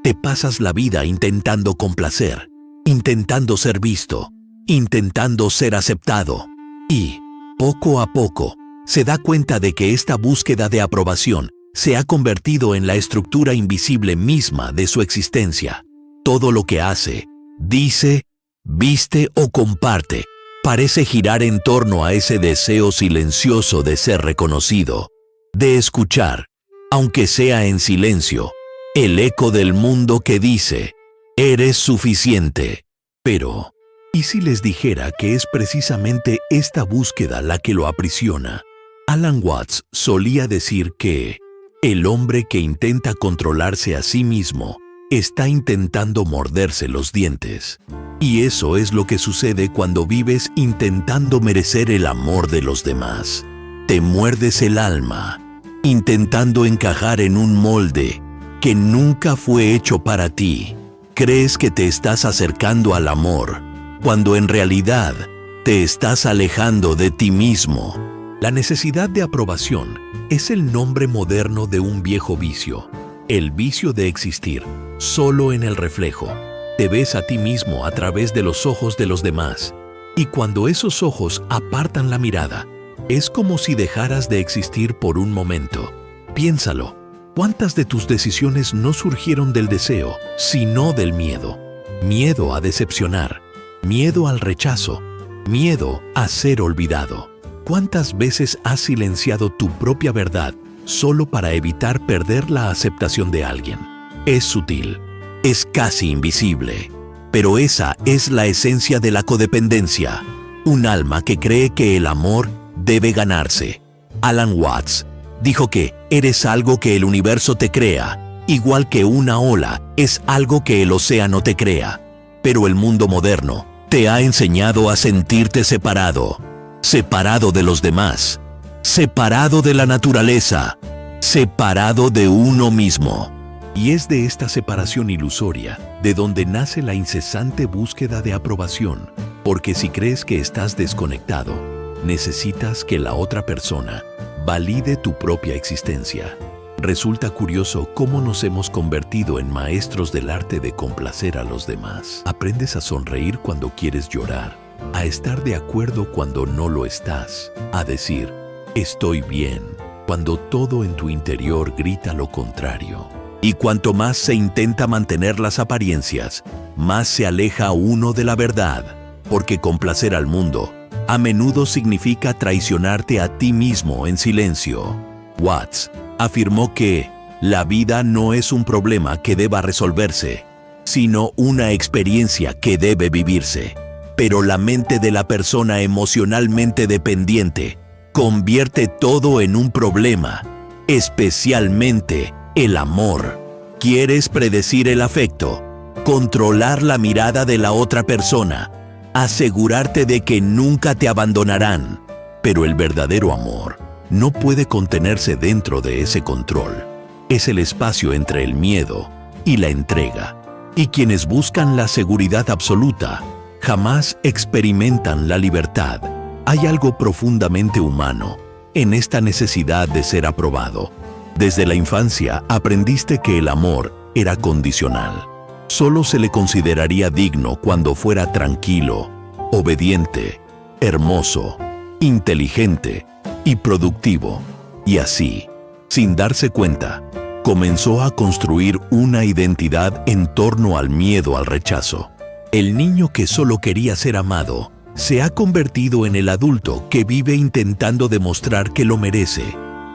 te pasas la vida intentando complacer, intentando ser visto, intentando ser aceptado. Y, poco a poco, se da cuenta de que esta búsqueda de aprobación se ha convertido en la estructura invisible misma de su existencia. Todo lo que hace, dice, viste o comparte parece girar en torno a ese deseo silencioso de ser reconocido, de escuchar, aunque sea en silencio, el eco del mundo que dice, eres suficiente. Pero, ¿y si les dijera que es precisamente esta búsqueda la que lo aprisiona? Alan Watts solía decir que el hombre que intenta controlarse a sí mismo está intentando morderse los dientes. Y eso es lo que sucede cuando vives intentando merecer el amor de los demás. Te muerdes el alma, intentando encajar en un molde que nunca fue hecho para ti. Crees que te estás acercando al amor, cuando en realidad te estás alejando de ti mismo. La necesidad de aprobación es el nombre moderno de un viejo vicio, el vicio de existir solo en el reflejo. Te ves a ti mismo a través de los ojos de los demás, y cuando esos ojos apartan la mirada, es como si dejaras de existir por un momento. Piénsalo, ¿cuántas de tus decisiones no surgieron del deseo, sino del miedo? Miedo a decepcionar, miedo al rechazo, miedo a ser olvidado. ¿Cuántas veces has silenciado tu propia verdad solo para evitar perder la aceptación de alguien? Es sutil, es casi invisible, pero esa es la esencia de la codependencia. Un alma que cree que el amor debe ganarse. Alan Watts dijo que eres algo que el universo te crea, igual que una ola es algo que el océano te crea. Pero el mundo moderno te ha enseñado a sentirte separado, separado de los demás, separado de la naturaleza, separado de uno mismo. Y es de esta separación ilusoria de donde nace la incesante búsqueda de aprobación, porque si crees que estás desconectado, necesitas que la otra persona valide tu propia existencia. Resulta curioso cómo nos hemos convertido en maestros del arte de complacer a los demás. Aprendes a sonreír cuando quieres llorar, a estar de acuerdo cuando no lo estás, a decir, estoy bien, cuando todo en tu interior grita lo contrario. Y cuanto más se intenta mantener las apariencias, más se aleja uno de la verdad, porque complacer al mundo a menudo significa traicionarte a ti mismo en silencio. Watts afirmó que la vida no es un problema que deba resolverse, sino una experiencia que debe vivirse. Pero la mente de la persona emocionalmente dependiente convierte todo en un problema, especialmente el amor. ¿Quieres predecir el afecto? Controlar la mirada de la otra persona, asegurarte de que nunca te abandonarán. Pero el verdadero amor no puede contenerse dentro de ese control. Es el espacio entre el miedo y la entrega. Y quienes buscan la seguridad absoluta jamás experimentan la libertad. Hay algo profundamente humano en esta necesidad de ser aprobado. Desde la infancia aprendiste que el amor era condicional. Solo se le consideraría digno cuando fuera tranquilo, obediente, hermoso, inteligente y productivo. Y así, sin darse cuenta, comenzó a construir una identidad en torno al miedo al rechazo. El niño que solo quería ser amado se ha convertido en el adulto que vive intentando demostrar que lo merece.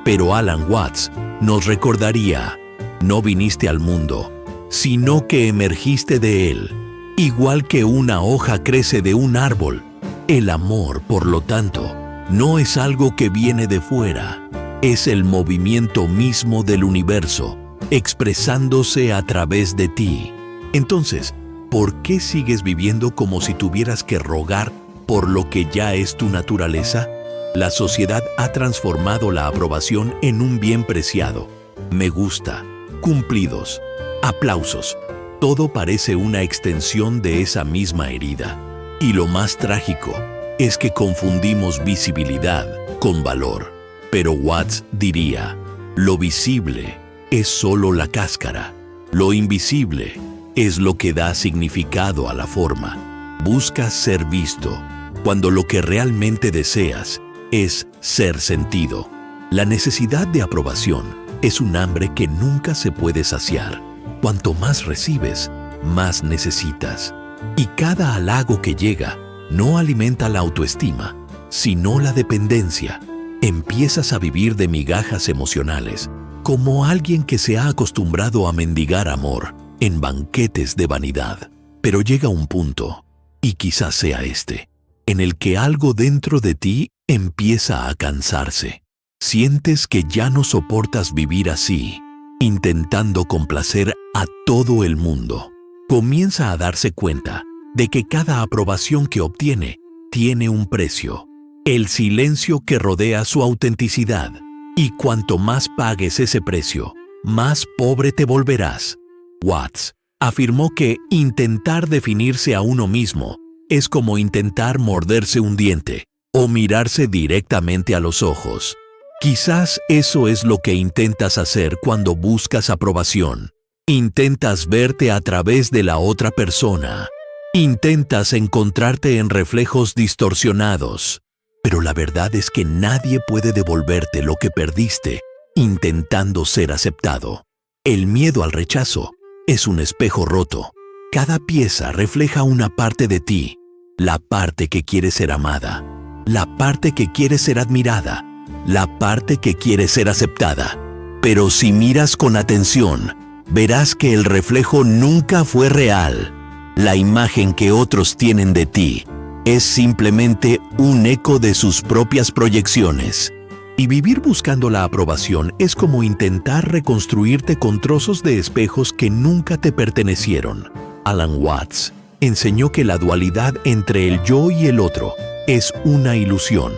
Pero Alan Watts nos recordaría, no viniste al mundo, sino que emergiste de él. Igual que una hoja crece de un árbol, el amor, por lo tanto, no es algo que viene de fuera, es el movimiento mismo del universo, expresándose a través de ti. Entonces, ¿por qué sigues viviendo como si tuvieras que rogar por lo que ya es tu naturaleza? La sociedad ha transformado la aprobación en un bien preciado. Me gusta, cumplidos, aplausos. Todo parece una extensión de esa misma herida. Y lo más trágico es que confundimos visibilidad con valor. Pero Watts diría, lo visible es solo la cáscara. Lo invisible es lo que da significado a la forma. Buscas ser visto, cuando lo que realmente deseas es ser sentido. La necesidad de aprobación es un hambre que nunca se puede saciar. Cuanto más recibes, más necesitas. Y cada halago que llega no alimenta la autoestima, sino la dependencia. Empiezas a vivir de migajas emocionales, como alguien que se ha acostumbrado a mendigar amor en banquetes de vanidad. Pero llega un punto, y quizás sea este, en el que algo dentro de ti empieza a cansarse. Sientes que ya no soportas vivir así, intentando complacer a todo el mundo. Comienza a darse cuenta de que cada aprobación que obtiene tiene un precio, el silencio que rodea su autenticidad. Y cuanto más pagues ese precio, más pobre te volverás. Watts afirmó que intentar definirse a uno mismo es como intentar morderse un diente o mirarse directamente a los ojos. Quizás eso es lo que intentas hacer cuando buscas aprobación. Intentas verte a través de la otra persona. Intentas encontrarte en reflejos distorsionados. Pero la verdad es que nadie puede devolverte lo que perdiste intentando ser aceptado. El miedo al rechazo es un espejo roto. Cada pieza refleja una parte de ti, la parte que quiere ser amada, la parte que quiere ser admirada, la parte que quiere ser aceptada. Pero si miras con atención, verás que el reflejo nunca fue real. La imagen que otros tienen de ti es simplemente un eco de sus propias proyecciones. Y vivir buscando la aprobación es como intentar reconstruirte con trozos de espejos que nunca te pertenecieron. Alan Watts enseñó que la dualidad entre el yo y el otro es una ilusión.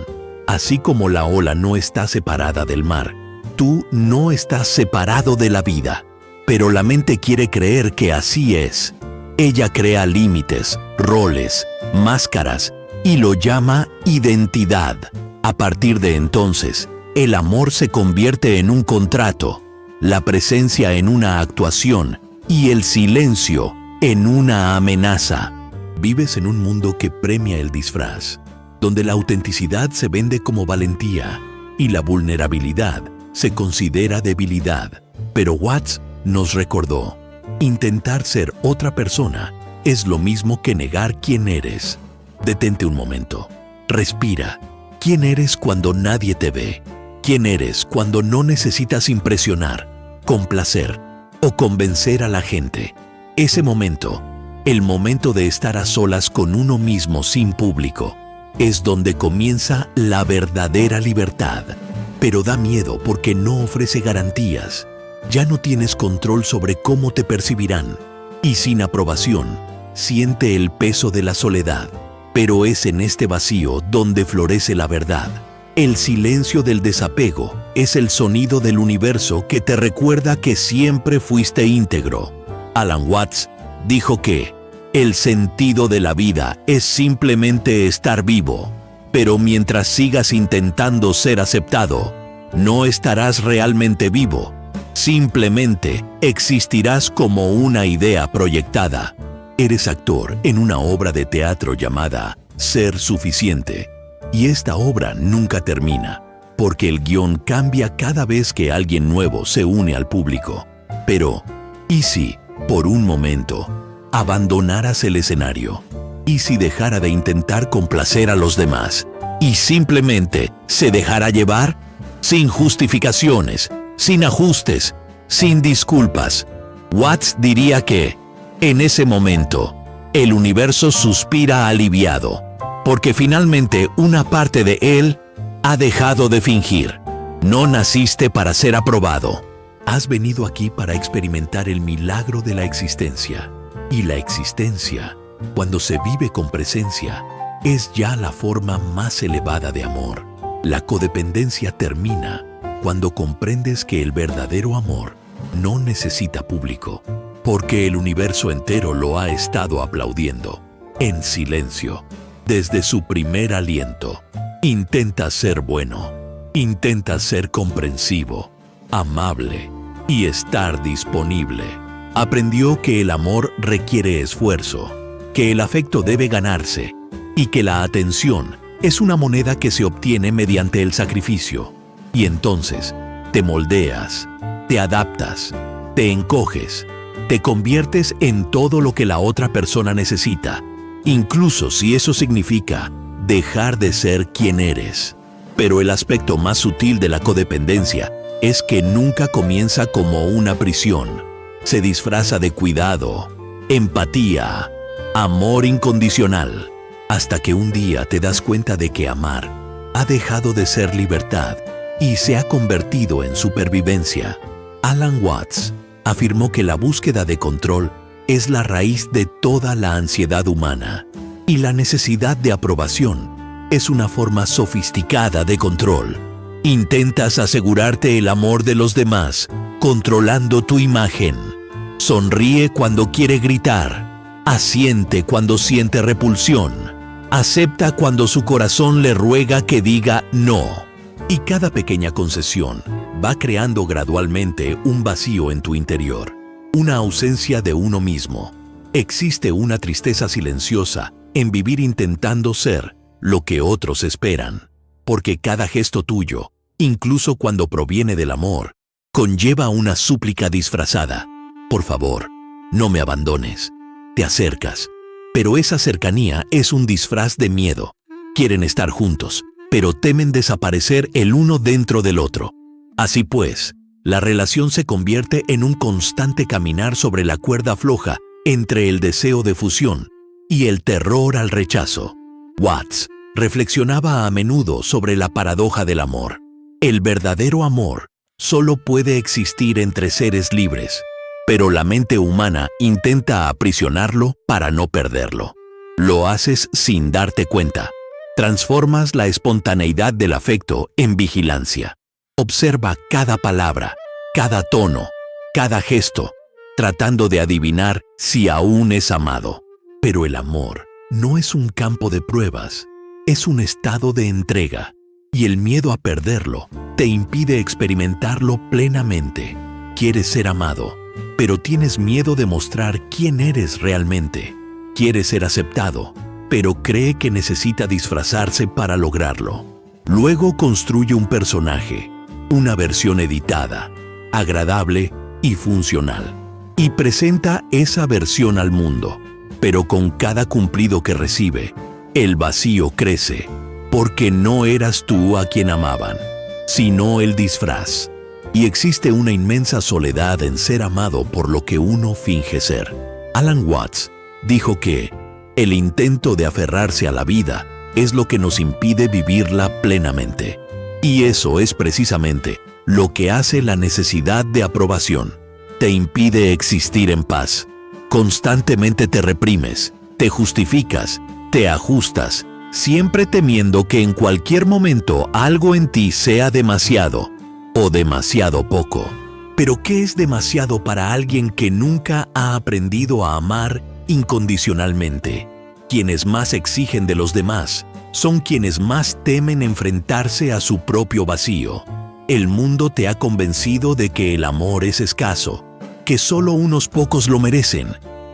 Así como la ola no está separada del mar, tú no estás separado de la vida. Pero la mente quiere creer que así es. Ella crea límites, roles, máscaras y lo llama identidad. A partir de entonces, el amor se convierte en un contrato, la presencia en una actuación y el silencio en una amenaza. Vives en un mundo que premia el disfraz, donde la autenticidad se vende como valentía y la vulnerabilidad se considera debilidad. Pero Watts nos recordó: intentar ser otra persona es lo mismo que negar quién eres. Detente un momento. Respira. ¿Quién eres cuando nadie te ve? ¿Quién eres cuando no necesitas impresionar, complacer o convencer a la gente? Ese momento, el momento de estar a solas con uno mismo sin público, es donde comienza la verdadera libertad. Pero da miedo porque no ofrece garantías. Ya no tienes control sobre cómo te percibirán. Y sin aprobación, siente el peso de la soledad. Pero es en este vacío donde florece la verdad. El silencio del desapego es el sonido del universo que te recuerda que siempre fuiste íntegro. Alan Watts dijo que el sentido de la vida es simplemente estar vivo. Pero mientras sigas intentando ser aceptado, no estarás realmente vivo. Simplemente existirás como una idea proyectada. Eres actor en una obra de teatro llamada Ser Suficiente. Y esta obra nunca termina, porque el guión cambia cada vez que alguien nuevo se une al público. Pero, ¿y si, por un momento, abandonaras el escenario? ¿Y si dejara de intentar complacer a los demás? ¿Y simplemente se dejara llevar? Sin justificaciones, sin ajustes, sin disculpas. Watts diría que, en ese momento, el universo suspira aliviado, porque finalmente una parte de él ha dejado de fingir. No naciste para ser aprobado. Has venido aquí para experimentar el milagro de la existencia. Y la existencia, cuando se vive con presencia, es ya la forma más elevada de amor. La codependencia termina cuando comprendes que el verdadero amor no necesita público, porque el universo entero lo ha estado aplaudiendo, en silencio, desde su primer aliento. Intenta ser bueno, intenta ser comprensivo, amable y estar disponible. Aprendió que el amor requiere esfuerzo, que el afecto debe ganarse y que la atención es una moneda que se obtiene mediante el sacrificio. Y entonces te moldeas, te adaptas, te encoges, te conviertes en todo lo que la otra persona necesita, incluso si eso significa dejar de ser quien eres. Pero el aspecto más sutil de la codependencia es que nunca comienza como una prisión. Se disfraza de cuidado, empatía, amor incondicional, hasta que un día te das cuenta de que amar ha dejado de ser libertad y se ha convertido en supervivencia. Alan Watts afirmó que la búsqueda de control es la raíz de toda la ansiedad humana, y la necesidad de aprobación es una forma sofisticada de control. Intentas asegurarte el amor de los demás, controlando tu imagen. Sonríe cuando quiere gritar, asiente cuando siente repulsión, acepta cuando su corazón le ruega que diga no. Y cada pequeña concesión va creando gradualmente un vacío en tu interior, una ausencia de uno mismo. Existe una tristeza silenciosa en vivir intentando ser lo que otros esperan, porque cada gesto tuyo, incluso cuando proviene del amor, conlleva una súplica disfrazada. Por favor, no me abandones. Te acercas, pero esa cercanía es un disfraz de miedo. Quieren estar juntos, pero temen desaparecer el uno dentro del otro. Así pues, la relación se convierte en un constante caminar sobre la cuerda floja entre el deseo de fusión y el terror al rechazo. Watts reflexionaba a menudo sobre la paradoja del amor. El verdadero amor solo puede existir entre seres libres, pero la mente humana intenta aprisionarlo para no perderlo. Lo haces sin darte cuenta. Transformas la espontaneidad del afecto en vigilancia. Observa cada palabra, cada tono, cada gesto, tratando de adivinar si aún es amado. Pero el amor no es un campo de pruebas, es un estado de entrega, y el miedo a perderlo te impide experimentarlo plenamente. Quieres ser amado, pero tienes miedo de mostrar quién eres realmente. Quieres ser aceptado, pero cree que necesita disfrazarse para lograrlo. Luego construye un personaje, una versión editada, agradable y funcional, y presenta esa versión al mundo. Pero con cada cumplido que recibe, el vacío crece, porque no eras tú a quien amaban, sino el disfraz. Y existe una inmensa soledad en ser amado por lo que uno finge ser. Alan Watts dijo que el intento de aferrarse a la vida es lo que nos impide vivirla plenamente. Y eso es precisamente lo que hace la necesidad de aprobación. Te impide existir en paz. Constantemente te reprimes, te justificas, te ajustas, siempre temiendo que en cualquier momento algo en ti sea demasiado o demasiado poco. Pero ¿qué es demasiado para alguien que nunca ha aprendido a amar incondicionalmente? Quienes más exigen de los demás son quienes más temen enfrentarse a su propio vacío. El mundo te ha convencido de que el amor es escaso, que solo unos pocos lo merecen,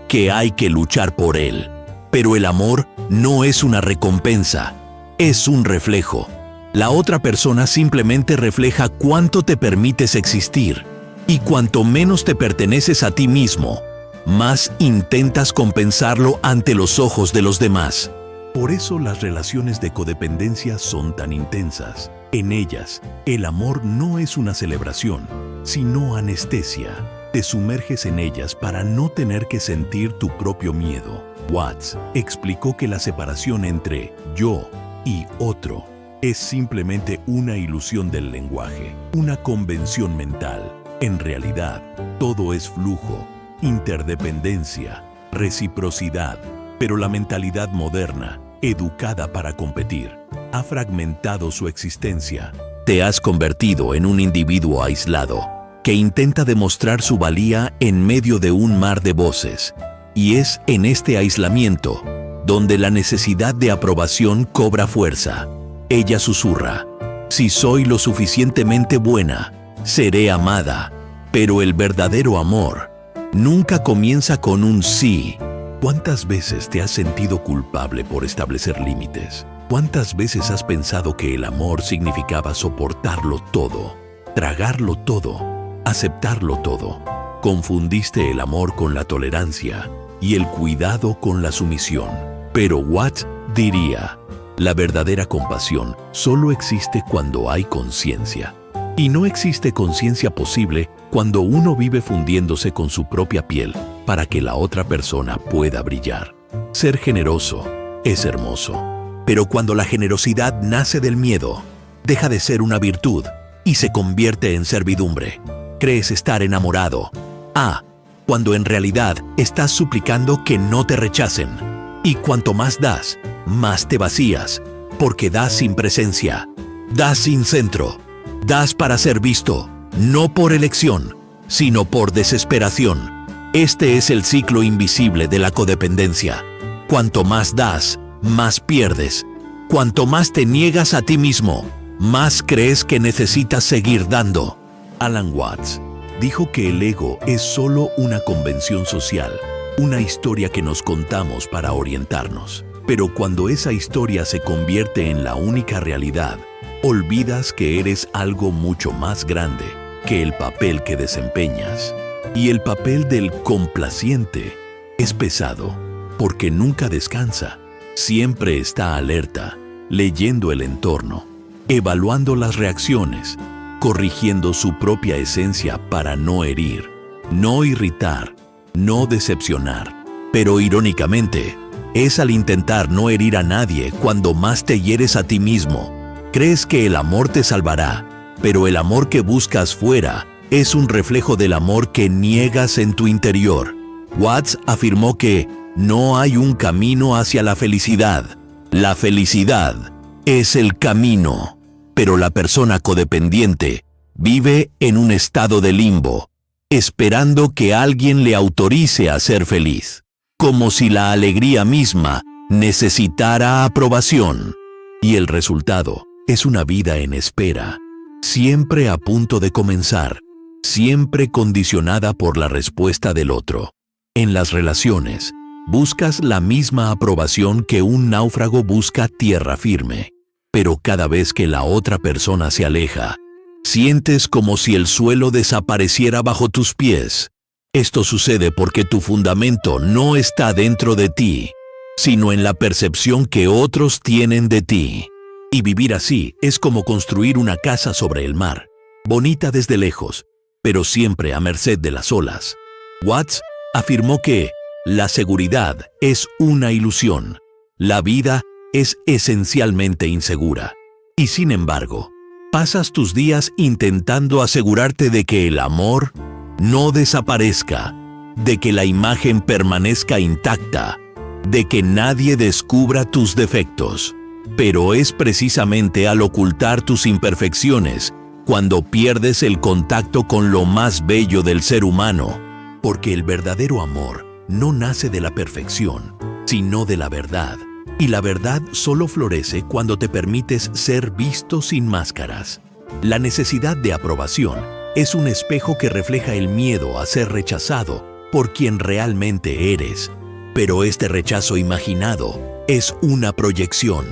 que hay que luchar por él. Pero el amor no es una recompensa, es un reflejo. La otra persona simplemente refleja cuánto te permites existir, y cuanto menos te perteneces a ti mismo, más intentas compensarlo ante los ojos de los demás. Por eso las relaciones de codependencia son tan intensas. En ellas, el amor no es una celebración, sino anestesia. Te sumerges en ellas para no tener que sentir tu propio miedo. Watts explicó que la separación entre yo y otro es simplemente una ilusión del lenguaje, una convención mental. En realidad, todo es flujo, interdependencia, reciprocidad, pero la mentalidad moderna, educada para competir, ha fragmentado su existencia. Te has convertido en un individuo aislado, que intenta demostrar su valía en medio de un mar de voces. Y es en este aislamiento donde la necesidad de aprobación cobra fuerza. Ella susurra: si soy lo suficientemente buena, seré amada. Pero el verdadero amor Nunca comienza con un sí. ¿Cuántas veces te has sentido culpable por establecer límites? ¿Cuántas veces has pensado que el amor significaba soportarlo todo, tragarlo todo, aceptarlo todo? Confundiste el amor con la tolerancia y el cuidado con la sumisión. Pero Watts diría, la verdadera compasión solo existe cuando hay conciencia. Y no existe conciencia posible cuando uno vive fundiéndose con su propia piel para que la otra persona pueda brillar. Ser generoso es hermoso, pero cuando la generosidad nace del miedo, deja de ser una virtud y se convierte en servidumbre. Crees estar enamorado. Cuando en realidad estás suplicando que no te rechacen. Y cuanto más das, más te vacías, porque das sin presencia, das sin centro, das para ser visto, no por elección, sino por desesperación. Este es el ciclo invisible de la codependencia. Cuanto más das, más pierdes. Cuanto más te niegas a ti mismo, más crees que necesitas seguir dando. Alan Watts dijo que el ego es solo una convención social, una historia que nos contamos para orientarnos. Pero cuando esa historia se convierte en la única realidad, olvidas que eres algo mucho más grande que el papel que desempeñas. Y el papel del complaciente es pesado, porque nunca descansa. Siempre está alerta, leyendo el entorno, evaluando las reacciones, corrigiendo su propia esencia para no herir, no irritar, no decepcionar. Pero irónicamente, es al intentar no herir a nadie cuando más te hieres a ti mismo. Crees que el amor te salvará, pero el amor que buscas fuera es un reflejo del amor que niegas en tu interior. Watts afirmó que no hay un camino hacia la felicidad. La felicidad es el camino, pero la persona codependiente vive en un estado de limbo, esperando que alguien le autorice a ser feliz, como si la alegría misma necesitara aprobación. Y el resultado es una vida en espera, siempre a punto de comenzar, siempre condicionada por la respuesta del otro. En las relaciones, buscas la misma aprobación que un náufrago busca tierra firme, pero cada vez que la otra persona se aleja, sientes como si el suelo desapareciera bajo tus pies. Esto sucede porque tu fundamento no está dentro de ti, sino en la percepción que otros tienen de ti. Y vivir así es como construir una casa sobre el mar, bonita desde lejos, pero siempre a merced de las olas. Watts afirmó que la seguridad es una ilusión. La vida es esencialmente insegura. Y sin embargo, pasas tus días intentando asegurarte de que el amor no desaparezca, de que la imagen permanezca intacta, de que nadie descubra tus defectos. Pero es precisamente al ocultar tus imperfecciones cuando pierdes el contacto con lo más bello del ser humano, porque el verdadero amor no nace de la perfección, sino de la verdad. Y la verdad solo florece cuando te permites ser visto sin máscaras. La necesidad de aprobación es un espejo que refleja el miedo a ser rechazado por quien realmente eres. Pero este rechazo imaginado es una proyección.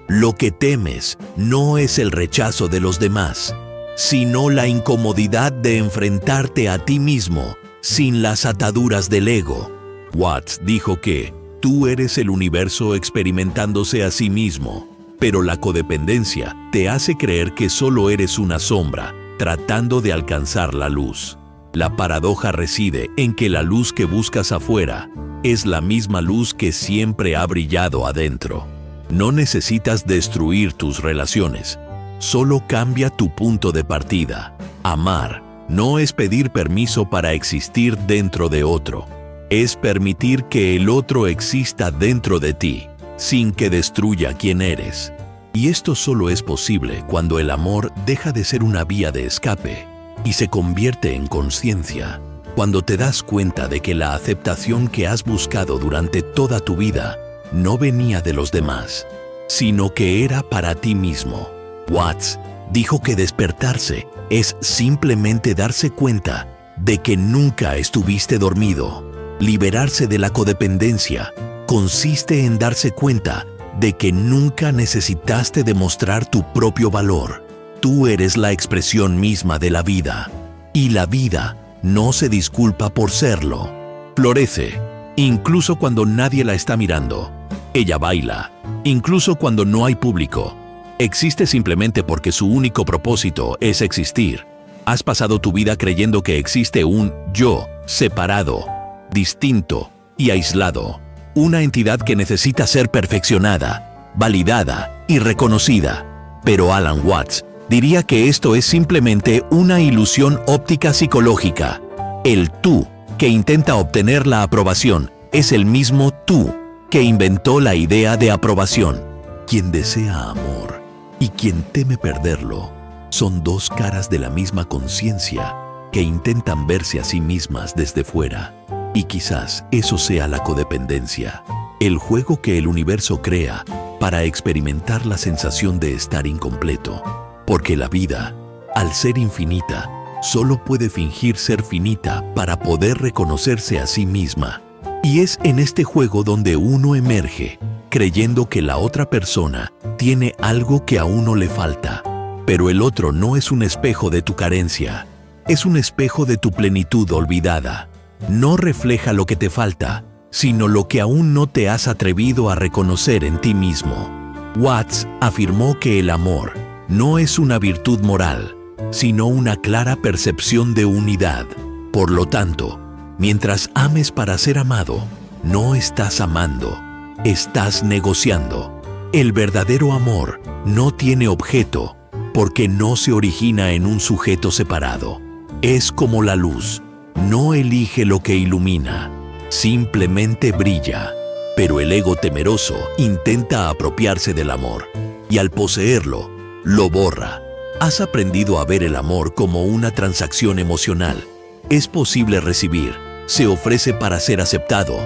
Lo que temes no es el rechazo de los demás, sino la incomodidad de enfrentarte a ti mismo sin las ataduras del ego. Watts dijo que tú eres el universo experimentándose a sí mismo, pero la codependencia te hace creer que solo eres una sombra tratando de alcanzar la luz. La paradoja reside en que la luz que buscas afuera es la misma luz que siempre ha brillado adentro. No necesitas destruir tus relaciones, solo cambia tu punto de partida. Amar no es pedir permiso para existir dentro de otro, es permitir que el otro exista dentro de ti, sin que destruya quién eres. Y esto solo es posible cuando el amor deja de ser una vía de escape y se convierte en conciencia, cuando te das cuenta de que la aceptación que has buscado durante toda tu vida no venía de los demás, sino que era para ti mismo. Watts dijo que despertarse es simplemente darse cuenta de que nunca estuviste dormido. Liberarse de la codependencia consiste en darse cuenta de que nunca necesitaste demostrar tu propio valor. Tú eres la expresión misma de la vida, y la vida no se disculpa por serlo. Florece, incluso cuando nadie la está mirando. Ella baila, incluso cuando no hay público. Existe simplemente porque su único propósito es existir. Has pasado tu vida creyendo que existe un yo separado, distinto y aislado. Una entidad que necesita ser perfeccionada, validada y reconocida. Pero Alan Watts diría que esto es simplemente una ilusión óptica psicológica. El tú que intenta obtener la aprobación es el mismo tú que inventó la idea de aprobación. Quien desea amor y quien teme perderlo son dos caras de la misma conciencia que intentan verse a sí mismas desde fuera. Y quizás eso sea la codependencia, el juego que el universo crea para experimentar la sensación de estar incompleto. Porque la vida, al ser infinita, solo puede fingir ser finita para poder reconocerse a sí misma. Y es en este juego donde uno emerge, creyendo que la otra persona tiene algo que a uno le falta. Pero el otro no es un espejo de tu carencia, es un espejo de tu plenitud olvidada. No refleja lo que te falta, sino lo que aún no te has atrevido a reconocer en ti mismo. Watts afirmó que el amor no es una virtud moral, sino una clara percepción de unidad. Por lo tanto, mientras ames para ser amado, no estás amando, estás negociando. El verdadero amor no tiene objeto, porque no se origina en un sujeto separado. Es como la luz, no elige lo que ilumina, simplemente brilla. Pero el ego temeroso intenta apropiarse del amor, y al poseerlo, lo borra. Has aprendido a ver el amor como una transacción emocional. Es posible recibir, se ofrece para ser aceptado.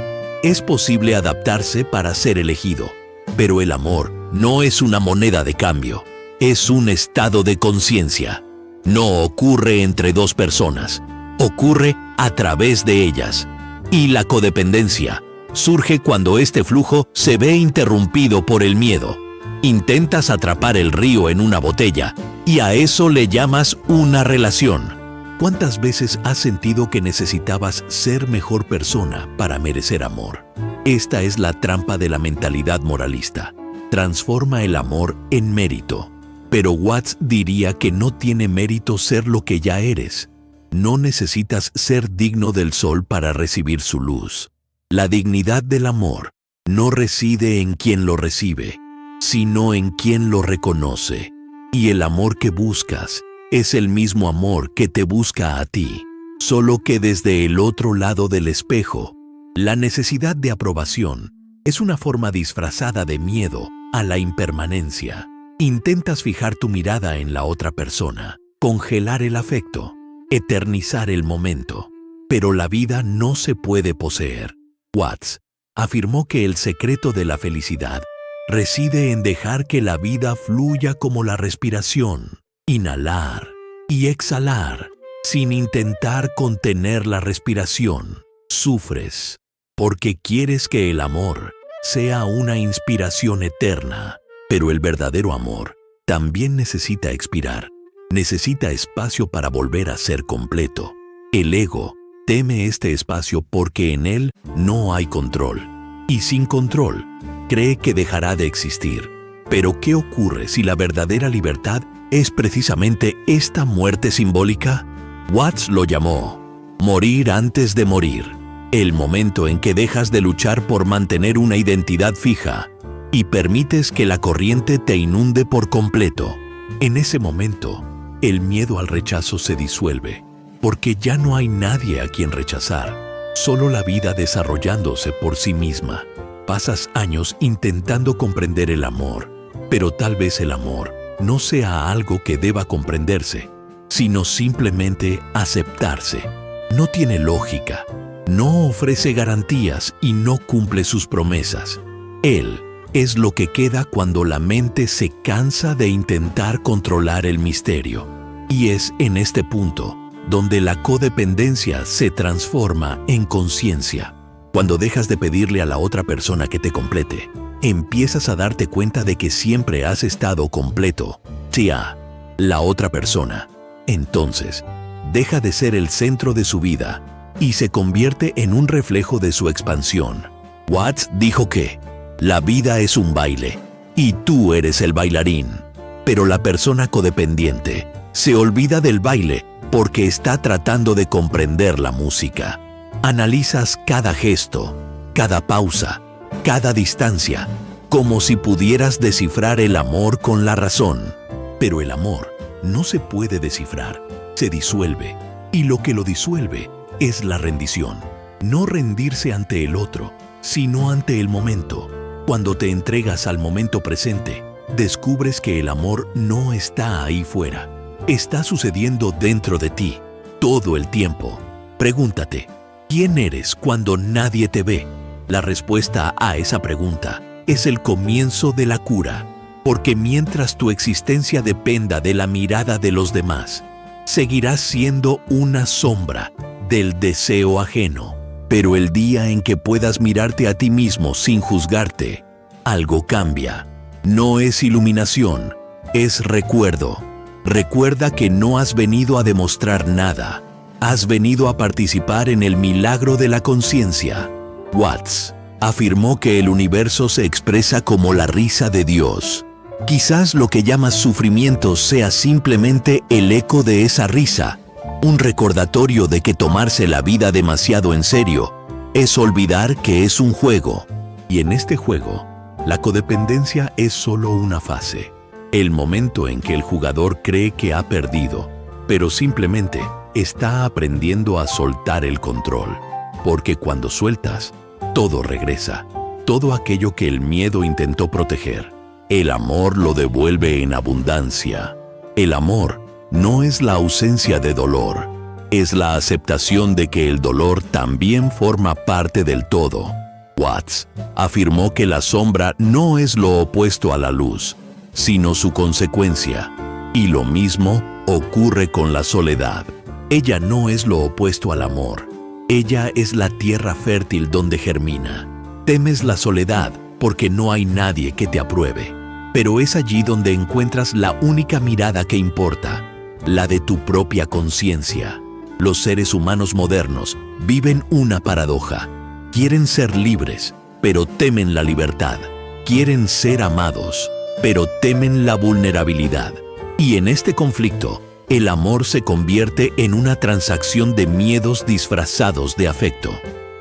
Es posible adaptarse para ser elegido. Pero el amor no es una moneda de cambio. Es un estado de conciencia. No ocurre entre dos personas. Ocurre a través de ellas. Y la codependencia surge cuando este flujo se ve interrumpido por el miedo. Intentas atrapar el río en una botella y a eso le llamas una relación. ¿Cuántas veces has sentido que necesitabas ser mejor persona para merecer amor? Esta es la trampa de la mentalidad moralista. Transforma el amor en mérito. Pero Watts diría que no tiene mérito ser lo que ya eres. No necesitas ser digno del sol para recibir su luz. La dignidad del amor no reside en quien lo recibe, sino en quien lo reconoce. Y el amor que buscas es el mismo amor que te busca a ti, solo que desde el otro lado del espejo. La necesidad de aprobación es una forma disfrazada de miedo a la impermanencia. Intentas fijar tu mirada en la otra persona, congelar el afecto, eternizar el momento. Pero la vida no se puede poseer. Watts afirmó que el secreto de la felicidad reside en dejar que la vida fluya como la respiración, inhalar y exhalar, sin intentar contener la respiración. Sufres porque quieres que el amor sea una inspiración eterna, pero el verdadero amor también necesita expirar, necesita espacio para volver a ser completo. El ego teme este espacio porque en él no hay control, y sin control, cree que dejará de existir. Pero ¿qué ocurre si la verdadera libertad es precisamente esta muerte simbólica? Watts lo llamó morir antes de morir. El momento en que dejas de luchar por mantener una identidad fija y permites que la corriente te inunde por completo. En ese momento, el miedo al rechazo se disuelve, porque ya no hay nadie a quien rechazar, solo la vida desarrollándose por sí misma. Pasas años intentando comprender el amor, pero tal vez el amor no sea algo que deba comprenderse, sino simplemente aceptarse. No tiene lógica, no ofrece garantías y no cumple sus promesas. Él es lo que queda cuando la mente se cansa de intentar controlar el misterio. Y es en este punto donde la codependencia se transforma en conciencia. Cuando dejas de pedirle a la otra persona que te complete, empiezas a darte cuenta de que siempre has estado completo, tía, la otra persona. Entonces, deja de ser el centro de su vida y se convierte en un reflejo de su expansión. Watts dijo que la vida es un baile y tú eres el bailarín, pero la persona codependiente se olvida del baile porque está tratando de comprender la música. Analizas cada gesto, cada pausa, cada distancia, como si pudieras descifrar el amor con la razón. Pero el amor no se puede descifrar, se disuelve, y lo que lo disuelve es la rendición. No rendirse ante el otro, sino ante el momento. Cuando te entregas al momento presente, descubres que el amor no está ahí fuera. Está sucediendo dentro de ti, todo el tiempo. Pregúntate, ¿quién eres cuando nadie te ve? La respuesta a esa pregunta es el comienzo de la cura, porque mientras tu existencia dependa de la mirada de los demás, seguirás siendo una sombra del deseo ajeno. Pero el día en que puedas mirarte a ti mismo sin juzgarte, algo cambia. No es iluminación, es recuerdo. Recuerda que no has venido a demostrar nada. Has venido a participar en el milagro de la conciencia. Watts afirmó que el universo se expresa como la risa de Dios. Quizás lo que llamas sufrimiento sea simplemente el eco de esa risa, un recordatorio de que tomarse la vida demasiado en serio es olvidar que es un juego. Y en este juego, la codependencia es solo una fase, el momento en que el jugador cree que ha perdido, pero simplemente está aprendiendo a soltar el control, porque cuando sueltas, todo regresa, todo aquello que el miedo intentó proteger. El amor lo devuelve en abundancia. El amor no es la ausencia de dolor, es la aceptación de que el dolor también forma parte del todo. Watts afirmó que la sombra no es lo opuesto a la luz, sino su consecuencia. Y lo mismo ocurre con la soledad. Ella no es lo opuesto al amor. Ella es la tierra fértil donde germina. Temes la soledad porque no hay nadie que te apruebe. Pero es allí donde encuentras la única mirada que importa, la de tu propia conciencia. Los seres humanos modernos viven una paradoja. Quieren ser libres, pero temen la libertad. Quieren ser amados, pero temen la vulnerabilidad. Y en este conflicto, el amor se convierte en una transacción de miedos disfrazados de afecto.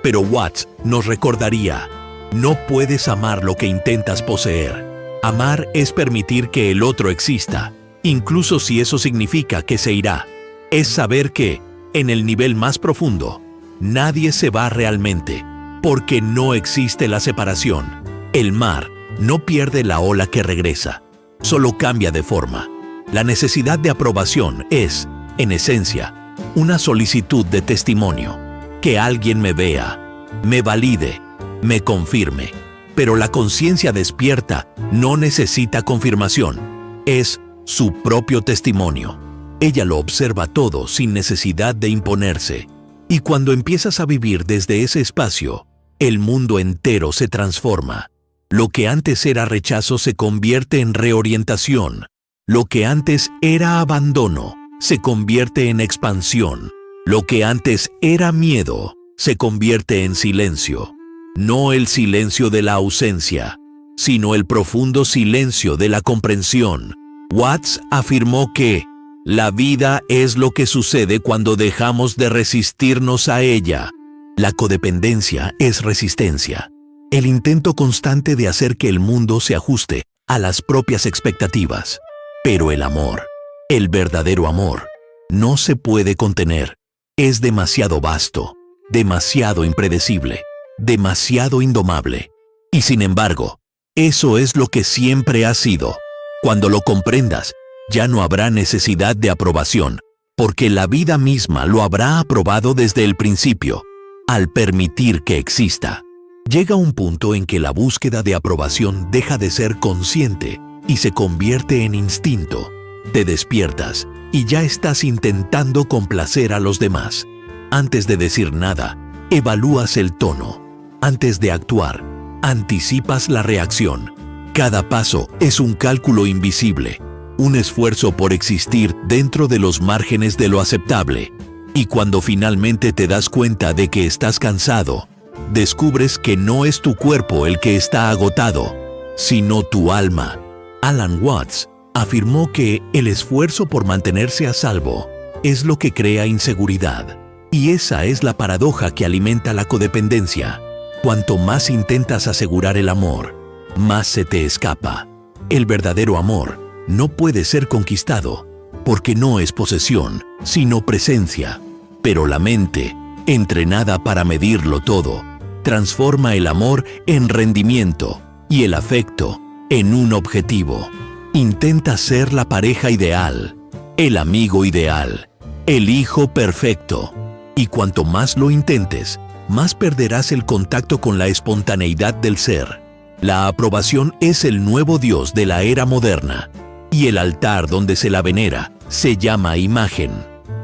Pero Watts nos recordaría, no puedes amar lo que intentas poseer. Amar es permitir que el otro exista, incluso si eso significa que se irá. Es saber que, en el nivel más profundo, nadie se va realmente, porque no existe la separación. El mar no pierde la ola que regresa, solo cambia de forma. La necesidad de aprobación es, en esencia, una solicitud de testimonio. Que alguien me vea, me valide, me confirme. Pero la conciencia despierta no necesita confirmación, es su propio testimonio. Ella lo observa todo sin necesidad de imponerse. Y cuando empiezas a vivir desde ese espacio, el mundo entero se transforma. Lo que antes era rechazo se convierte en reorientación. Lo que antes era abandono se convierte en expansión. Lo que antes era miedo se convierte en silencio. No el silencio de la ausencia, sino el profundo silencio de la comprensión. Watts afirmó que la vida es lo que sucede cuando dejamos de resistirnos a ella. La codependencia es resistencia, el intento constante de hacer que el mundo se ajuste a las propias expectativas. Pero el amor, el verdadero amor, no se puede contener. Es demasiado vasto, demasiado impredecible, demasiado indomable. Y sin embargo, eso es lo que siempre ha sido. Cuando lo comprendas, ya no habrá necesidad de aprobación, porque la vida misma lo habrá aprobado desde el principio, al permitir que exista. Llega un punto en que la búsqueda de aprobación deja de ser consciente y se convierte en instinto. Te despiertas y ya estás intentando complacer a los demás. Antes de decir nada, evalúas el tono. Antes de actuar, anticipas la reacción. Cada paso es un cálculo invisible, un esfuerzo por existir dentro de los márgenes de lo aceptable. Y cuando finalmente te das cuenta de que estás cansado, descubres que no es tu cuerpo el que está agotado, sino tu alma. Alan Watts afirmó que el esfuerzo por mantenerse a salvo es lo que crea inseguridad. Y esa es la paradoja que alimenta la codependencia. Cuanto más intentas asegurar el amor, más se te escapa. El verdadero amor no puede ser conquistado, porque no es posesión, sino presencia. Pero la mente, entrenada para medirlo todo, transforma el amor en rendimiento y el afecto en un objetivo. Intenta ser la pareja ideal, el amigo ideal, el hijo perfecto. Y cuanto más lo intentes, más perderás el contacto con la espontaneidad del ser. La aprobación es el nuevo Dios de la era moderna, y el altar donde se la venera se llama imagen.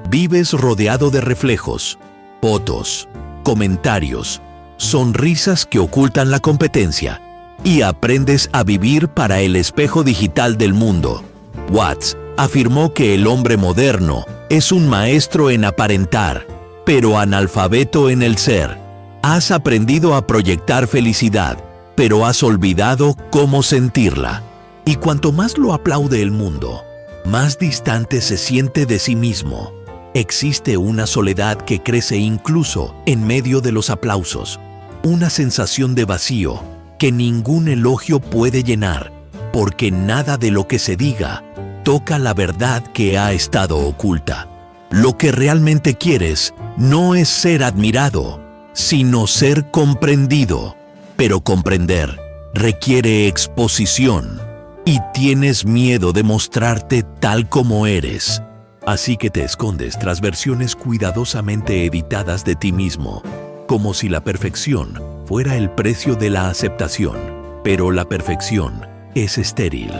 Vives rodeado de reflejos, fotos, comentarios, sonrisas que ocultan la competencia, y aprendes a vivir para el espejo digital del mundo. Watts afirmó que el hombre moderno es un maestro en aparentar, pero analfabeto en el ser. Has aprendido a proyectar felicidad, pero has olvidado cómo sentirla. Y cuanto más lo aplaude el mundo, más distante se siente de sí mismo. Existe una soledad que crece incluso en medio de los aplausos, una sensación de vacío que ningún elogio puede llenar, porque nada de lo que se diga toca la verdad que ha estado oculta. Lo que realmente quieres no es ser admirado, sino ser comprendido. Pero comprender requiere exposición, y tienes miedo de mostrarte tal como eres. Así que te escondes tras versiones cuidadosamente editadas de ti mismo, como si la perfección fuera el precio de la aceptación. Pero la perfección es estéril.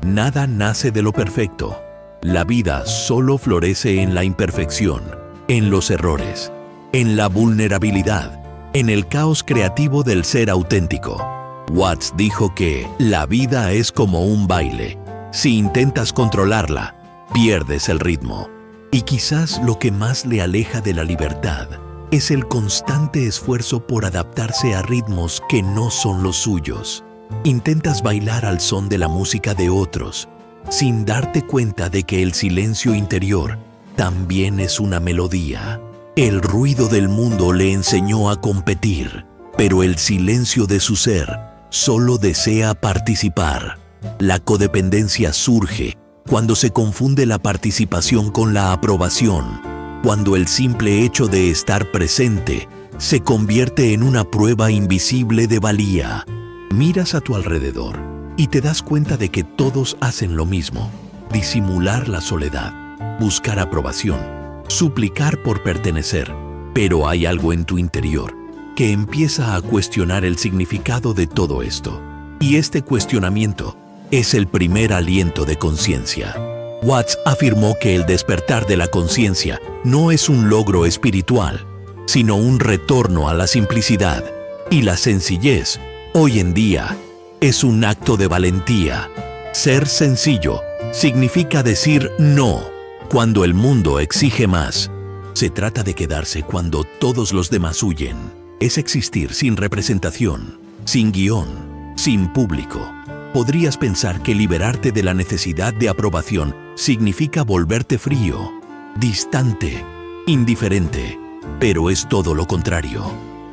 Nada nace de lo perfecto. La vida solo florece en la imperfección, en los errores, en la vulnerabilidad, en el caos creativo del ser auténtico. Watts dijo que la vida es como un baile. Si intentas controlarla, pierdes el ritmo. Y quizás lo que más le aleja de la libertad es el constante esfuerzo por adaptarse a ritmos que no son los suyos. Intentas bailar al son de la música de otros, sin darte cuenta de que el silencio interior también es una melodía. El ruido del mundo le enseñó a competir, pero el silencio de su ser solo desea participar. La codependencia surge cuando se confunde la participación con la aprobación, cuando el simple hecho de estar presente se convierte en una prueba invisible de valía. Miras a tu alrededor y te das cuenta de que todos hacen lo mismo: disimular la soledad, buscar aprobación, suplicar por pertenecer. Pero hay algo en tu interior que empieza a cuestionar el significado de todo esto. Y este cuestionamiento es el primer aliento de conciencia. Watts afirmó que el despertar de la conciencia no es un logro espiritual, sino un retorno a la simplicidad. Y la sencillez, hoy en día, es un acto de valentía. Ser sencillo significa decir no cuando el mundo exige más. Se trata de quedarse cuando todos los demás huyen. Es existir sin representación, sin guión, sin público. Podrías pensar que liberarte de la necesidad de aprobación significa volverte frío, distante, indiferente, pero es todo lo contrario.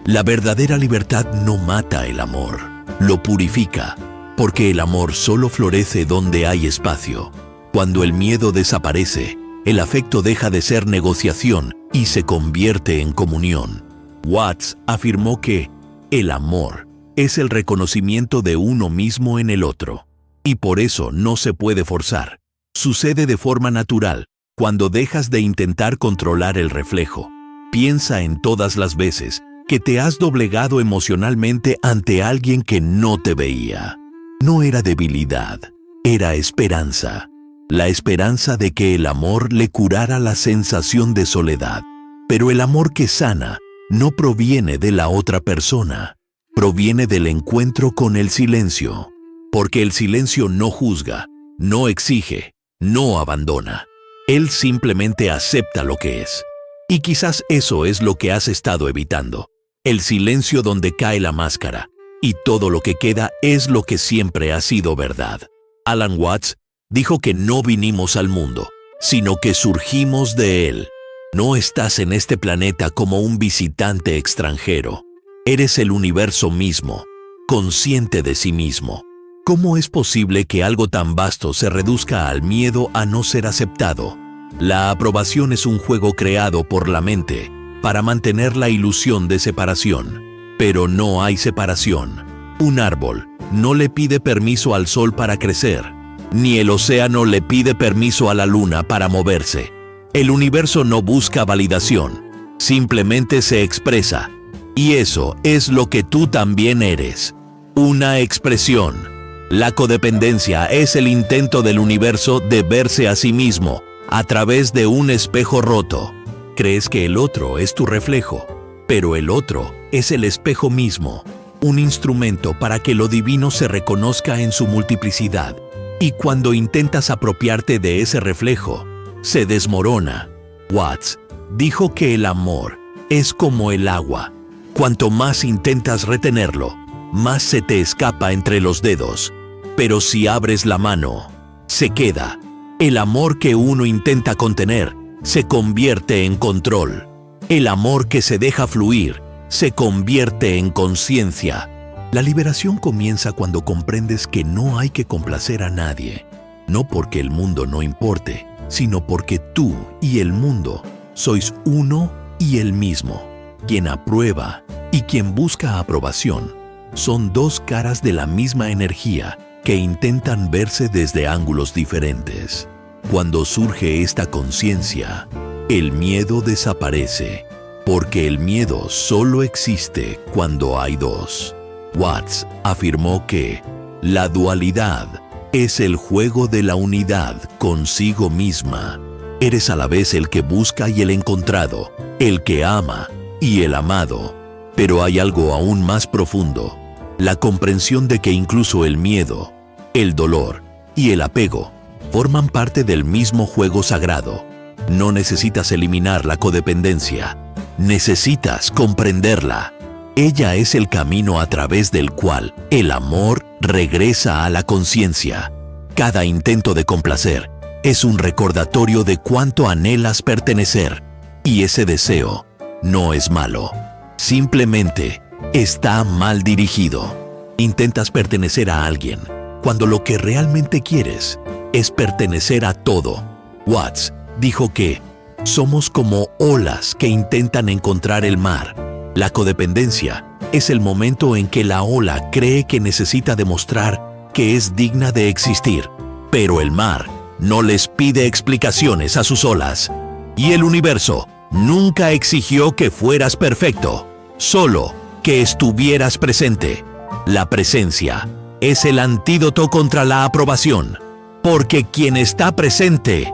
La verdadera libertad no mata el amor, lo purifica, porque el amor solo florece donde hay espacio. Cuando el miedo desaparece, el afecto deja de ser negociación y se convierte en comunión. Watts afirmó que el amor es el reconocimiento de uno mismo en el otro, y por eso no se puede forzar. Sucede de forma natural cuando dejas de intentar controlar el reflejo. Piensa en todas las veces que te has doblegado emocionalmente ante alguien que no te veía. No era debilidad, era esperanza. la esperanza de que el amor le curara la sensación de soledad. Pero el amor que sana no proviene de la otra persona, proviene del encuentro con el silencio, porque el silencio no juzga, no exige, no abandona. Él simplemente acepta lo que es. Y quizás eso es lo que has estado evitando, el silencio donde cae la máscara, y todo lo que queda es lo que siempre ha sido verdad. Alan Watts dijo que no vinimos al mundo, sino que surgimos de él. No estás en este planeta como un visitante extranjero. Eres el universo mismo, consciente de sí mismo. ¿Cómo es posible que algo tan vasto se reduzca al miedo a no ser aceptado? La aprobación es un juego creado por la mente para mantener la ilusión de separación. Pero no hay separación. Un árbol no le pide permiso al sol para crecer, ni el océano le pide permiso a la luna para moverse. El universo no busca validación, simplemente se expresa. Y eso es lo que tú también eres, una expresión. La codependencia es el intento del universo de verse a sí mismo a través de un espejo roto. Crees que el otro es tu reflejo, pero el otro es el espejo mismo, un instrumento para que lo divino se reconozca en su multiplicidad. Y cuando intentas apropiarte de ese reflejo, se desmorona. Watts dijo que el amor es como el agua. Cuanto más intentas retenerlo, más se te escapa entre los dedos. Pero si abres la mano, se queda. El amor que uno intenta contener se convierte en control. El amor que se deja fluir se convierte en conciencia. La liberación comienza cuando comprendes que no hay que complacer a nadie. No porque el mundo no importe, sino porque tú y el mundo sois uno y el mismo. Quien aprueba y quien busca aprobación son dos caras de la misma energía que intentan verse desde ángulos diferentes. Cuando surge esta conciencia, el miedo desaparece, porque el miedo solo existe cuando hay dos. Watts afirmó que la dualidad es el juego de la unidad consigo misma. Eres a la vez el que busca y el encontrado, el que ama y el amado. Pero hay algo aún más profundo, la comprensión de que incluso el miedo, el dolor y el apego forman parte del mismo juego sagrado. No necesitas eliminar la codependencia, necesitas comprenderla. Ella es el camino a través del cual el amor regresa a la conciencia. Cada intento de complacer es un recordatorio de cuánto anhelas pertenecer, y ese deseo no es malo, simplemente está mal dirigido. Intentas pertenecer a alguien cuando lo que realmente quieres es pertenecer a todo. Watts dijo que somos como olas que intentan encontrar el mar. La codependencia es el momento en que la ola cree que necesita demostrar que es digna de existir, pero el mar no les pide explicaciones a sus olas. Y el universo nunca exigió que fueras perfecto, solo que estuvieras presente. La presencia es el antídoto contra la aprobación, porque quien está presente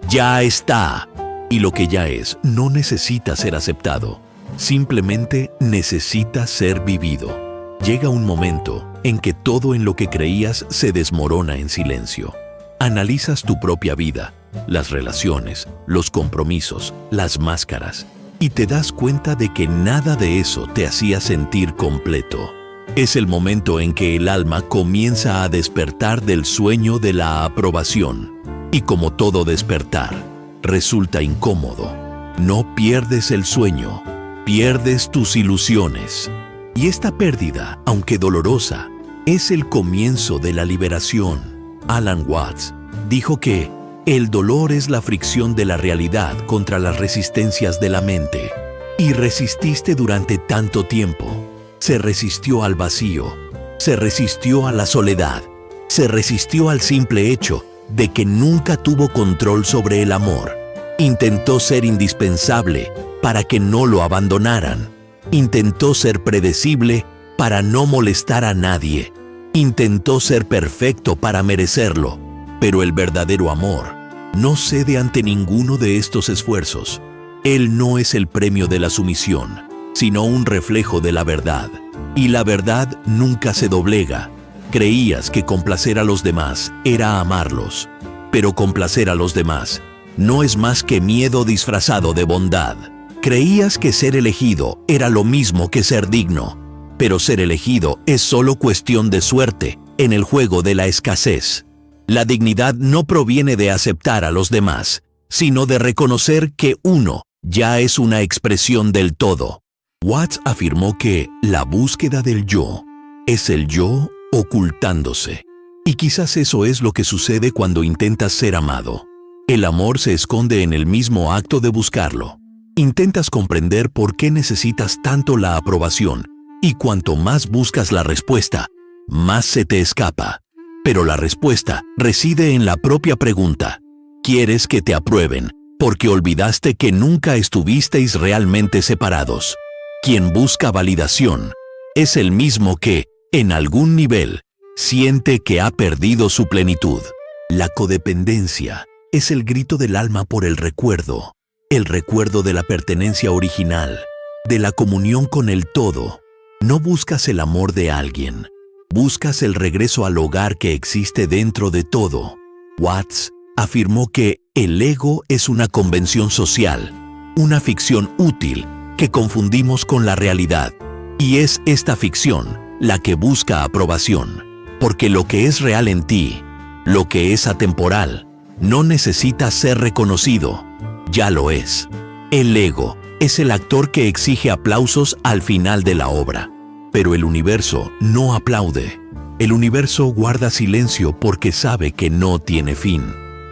ya está, y lo que ya es no necesita ser aceptado, simplemente necesita ser vivido. Llega un momento en que todo en lo que creías se desmorona en silencio. Analizas tu propia vida, las relaciones, los compromisos, las máscaras, y te das cuenta de que nada de eso te hacía sentir completo. Es el momento en que el alma comienza a despertar del sueño de la aprobación. Y como todo despertar, resulta incómodo. No pierdes el sueño, pierdes tus ilusiones. Y esta pérdida, aunque dolorosa, es el comienzo de la liberación. Alan Watts dijo que el dolor es la fricción de la realidad contra las resistencias de la mente. Y resististe durante tanto tiempo. Se resistió al vacío, se resistió a la soledad, se resistió al simple hecho de que nunca tuvo control sobre el amor. Intentó ser indispensable para que no lo abandonaran. Intentó ser predecible para no molestar a nadie. Intentó ser perfecto para merecerlo. Pero el verdadero amor no cede ante ninguno de estos esfuerzos. Él no es el premio de la sumisión, sino un reflejo de la verdad. Y la verdad nunca se doblega. Creías que complacer a los demás era amarlos, pero complacer a los demás no es más que miedo disfrazado de bondad. Creías que ser elegido era lo mismo que ser digno, pero ser elegido es solo cuestión de suerte en el juego de la escasez. La dignidad no proviene de aceptar a los demás, sino de reconocer que uno ya es una expresión del todo. Watts afirmó que la búsqueda del yo es el yo ocultándose. Y quizás eso es lo que sucede cuando intentas ser amado. El amor se esconde en el mismo acto de buscarlo. Intentas comprender por qué necesitas tanto la aprobación, y cuanto más buscas la respuesta, más se te escapa. Pero la respuesta reside en la propia pregunta. Quieres que te aprueben, porque olvidaste que nunca estuvisteis realmente separados. Quien busca validación es el mismo que, en algún nivel, siente que ha perdido su plenitud. La codependencia es el grito del alma por el recuerdo de la pertenencia original, de la comunión con el todo. No buscas el amor de alguien, buscas el regreso al hogar que existe dentro de todo. Watts afirmó que el ego es una convención social, una ficción útil que confundimos con la realidad. Y es esta ficción la que busca aprobación, porque lo que es real en ti, lo que es atemporal, no necesita ser reconocido, ya lo es. El ego es el actor que exige aplausos al final de la obra, pero el universo no aplaude. El universo guarda silencio porque sabe que no tiene fin.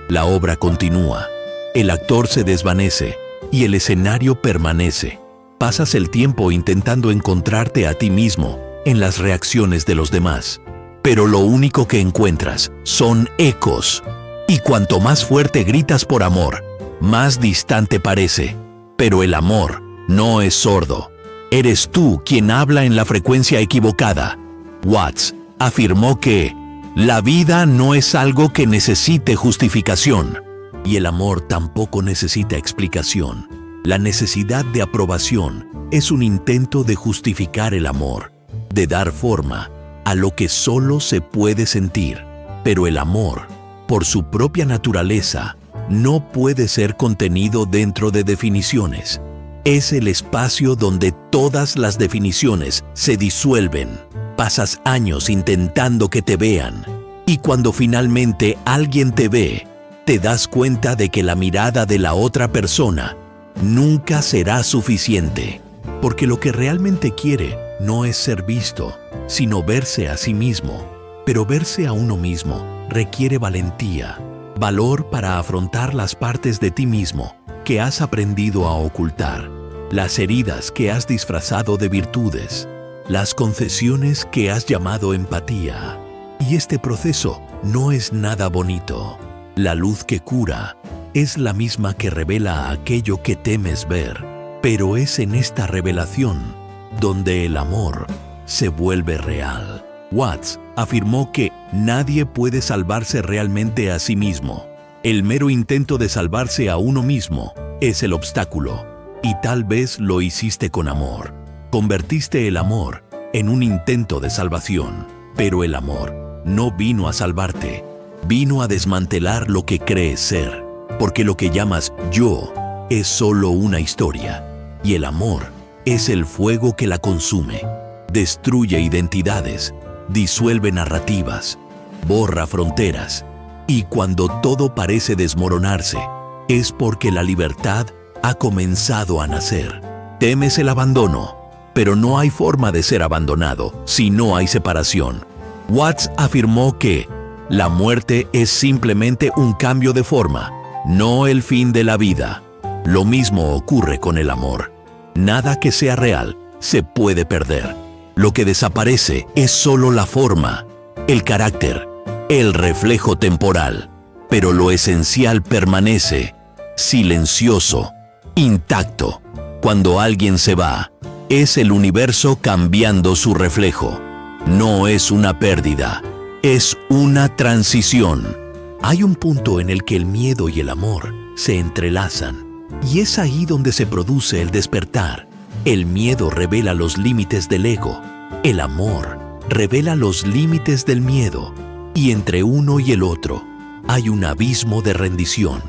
La obra continúa, el actor se desvanece y el escenario permanece. Pasas el tiempo intentando encontrarte a ti mismo en las reacciones de los demás, pero lo único que encuentras son ecos. Y cuanto más fuerte gritas por amor, más distante parece. Pero el amor no es sordo. Eres tú quien habla en la frecuencia equivocada. Watts afirmó que la vida no es algo que necesite justificación, y el amor tampoco necesita explicación. La necesidad de aprobación es un intento de justificar el amor, de dar forma a lo que solo se puede sentir. Pero el amor, por su propia naturaleza, no puede ser contenido dentro de definiciones. Es el espacio donde todas las definiciones se disuelven. Pasas años intentando que te vean, y cuando finalmente alguien te ve, te das cuenta de que la mirada de la otra persona nunca será suficiente, porque lo que realmente quiere no es ser visto, sino verse a sí mismo. Pero verse a uno mismo requiere valentía, valor para afrontar las partes de ti mismo que has aprendido a ocultar, las heridas que has disfrazado de virtudes, las concesiones que has llamado empatía. Y este proceso no es nada bonito. La luz que cura es la misma que revela aquello que temes ver, pero es en esta revelación donde el amor se vuelve real. Watts afirmó que nadie puede salvarse realmente a sí mismo. El mero intento de salvarse a uno mismo es el obstáculo, y tal vez lo hiciste con amor. Convertiste el amor en un intento de salvación, pero el amor no vino a salvarte, vino a desmantelar lo que crees ser, porque lo que llamas yo es solo una historia, y el amor es el fuego que la consume, destruye identidades, disuelve narrativas, borra fronteras, y cuando todo parece desmoronarse, es porque la libertad ha comenzado a nacer. Temes el abandono, pero no hay forma de ser abandonado si no hay separación. Watts afirmó que la muerte es simplemente un cambio de forma, no el fin de la vida. Lo mismo ocurre con el amor. Nada que sea real se puede perder. Lo que desaparece es solo la forma, el carácter, el reflejo temporal, pero lo esencial permanece, silencioso, intacto. Cuando alguien se va, es el universo cambiando su reflejo. No es una pérdida, es una transición. Hay un punto en el que el miedo y el amor se entrelazan, y es ahí donde se produce el despertar. El miedo revela los límites del ego, el amor revela los límites del miedo, y entre uno y el otro hay un abismo de rendición.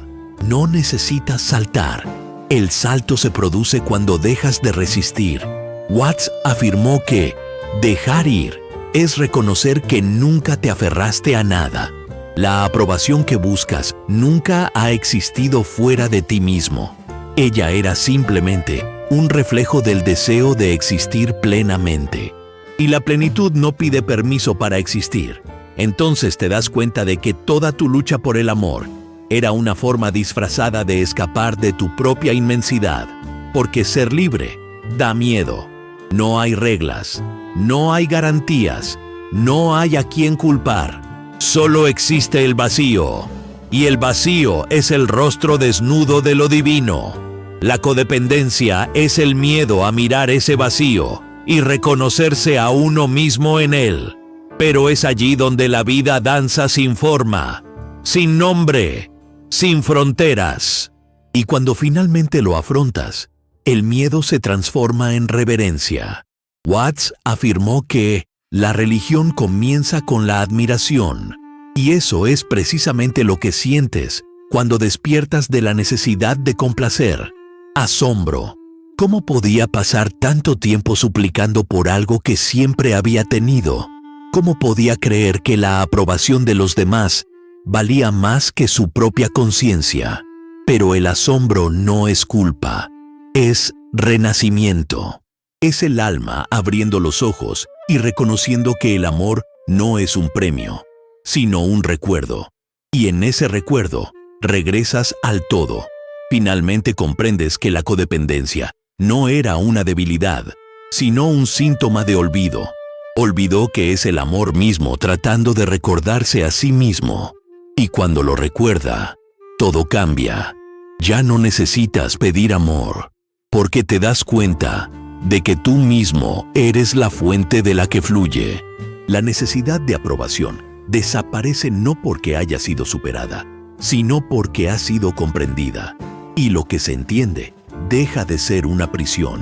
No necesitas saltar. El salto se produce cuando dejas de resistir. Watts afirmó que dejar ir es reconocer que nunca te aferraste a nada. La aprobación que buscas nunca ha existido fuera de ti mismo. Ella era simplemente un reflejo del deseo de existir plenamente. Y la plenitud no pide permiso para existir. Entonces te das cuenta de que toda tu lucha por el amor era una forma disfrazada de escapar de tu propia inmensidad. Porque ser libre da miedo. No hay reglas, no hay garantías, no hay a quién culpar. Solo existe el vacío. Y el vacío es el rostro desnudo de lo divino. La codependencia es el miedo a mirar ese vacío y reconocerse a uno mismo en él. Pero es allí donde la vida danza sin forma, sin nombre, sin fronteras. Y cuando finalmente lo afrontas, el miedo se transforma en reverencia. Watts afirmó que la religión comienza con la admiración, y eso es precisamente lo que sientes cuando despiertas de la necesidad de complacer. Asombro. ¿Cómo podía pasar tanto tiempo suplicando por algo que siempre había tenido? ¿Cómo podía creer que la aprobación de los demás valía más que su propia conciencia? Pero el asombro no es culpa, es renacimiento. Es el alma abriendo los ojos y reconociendo que el amor no es un premio, sino un recuerdo. Y en ese recuerdo regresas al todo. Finalmente comprendes que la codependencia no era una debilidad, sino un síntoma de olvido. Olvidó que es el amor mismo tratando de recordarse a sí mismo. Y cuando lo recuerda, todo cambia. Ya no necesitas pedir amor, porque te das cuenta de que tú mismo eres la fuente de la que fluye. La necesidad de aprobación desaparece no porque haya sido superada, sino porque ha sido comprendida. Y lo que se entiende deja de ser una prisión.